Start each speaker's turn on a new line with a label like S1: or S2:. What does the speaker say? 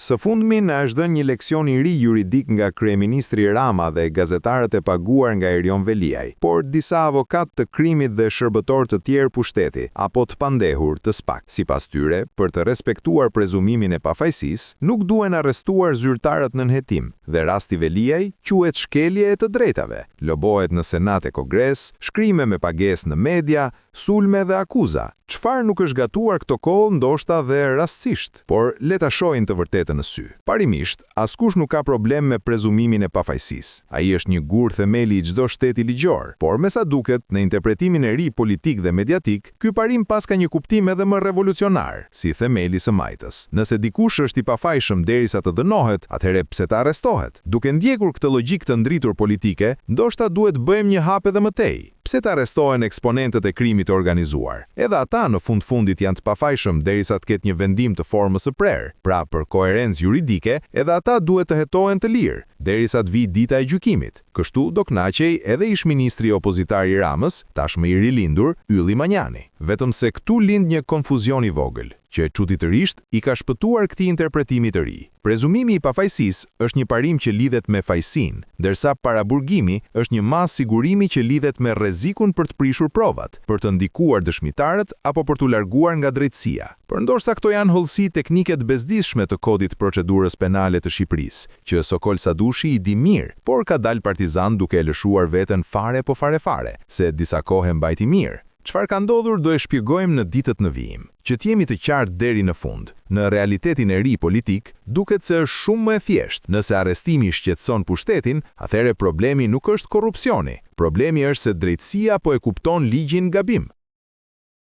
S1: Së fundmi na është dhënë një leksion i ri juridik nga kryeministri Rama dhe gazetarët e paguar nga Erion Veliaj, por disa avokat të krimit dhe shërbëtor të tjerë pushteti, apo të pandehur të SPAK. Sipas tyre, për të respektuar prezumimin e pafajësisë, nuk duhen arrestuar zyrtarët në nënhetim, dhe rasti Veliaj quhet shkelje e të drejtave. Lobohet në Senat e Kongres, shkrime me pagesë në media, sulme dhe akuza. Çfarë nuk është gatuar këto kohë ndoshta dhe rastësisht, por le ta shohim të vërtetën në sy. Parimisht, askush nuk ka problem me prezumimin e pafajësisë. Ai është një gur themeli i çdo shteti ligjor, por me sa duket, në interpretimin e ri politik dhe mediatik, ky parim pas ka një kuptim edhe më revolucionar, si themeli së majtës. Nëse dikush është i pafajshëm derisa të dënohet, atëherë pse të arrestohet? Duke ndjekur këtë logjik të ndritur politike, ndoshta duhet bëjmë një hap edhe më tej. Pse të arrestohen eksponentët e krimit të organizuar? Edhe ata në fundit janë të pafajshëm derisa të ketë një vendim të formës së prerë. Pra, për koherencë juridike, edhe ata duhet të hetohen të lirë, derisa të vijë dita e gjykimit. Kështu do kënaqej edhe ish-ministri opozitar i Ramës, tashmë i rilindur, Ylli Manjani. Vetëm se këtu lind një konfuzion i vogël, që çuditërisht i ka shpëtuar këtij interpretimi të ri. Prezumimi i pafajësisë është një parim që lidhet me fajësinë, ndërsa paraburgimi është një mas sigurimi që lidhet me rrezikun për të prishur provat, për të ndikuar dëshmitarët apo për t'u larguar nga drejtësia. Por ndoshta këto janë hollësi teknike të bezdishme të kodit procedurës penale të Shqipërisë, që Sokol Sadushi i di mirë, por ka dalë partizan duke e lëshuar veten fare po fare, se disa kohë mbajti mirë. Çfarë ka ndodhur do e shpjegojmë në ditët në vijim. Që t'jemi të qartë deri në fund, në realitetin e ri politik, duket se është shumë më e thjeshtë. Nëse arrestimi shqetëson pushtetin, atëherë problemi nuk është korrupsioni. Problemi është se drejtësia po e kupton ligjin gabim.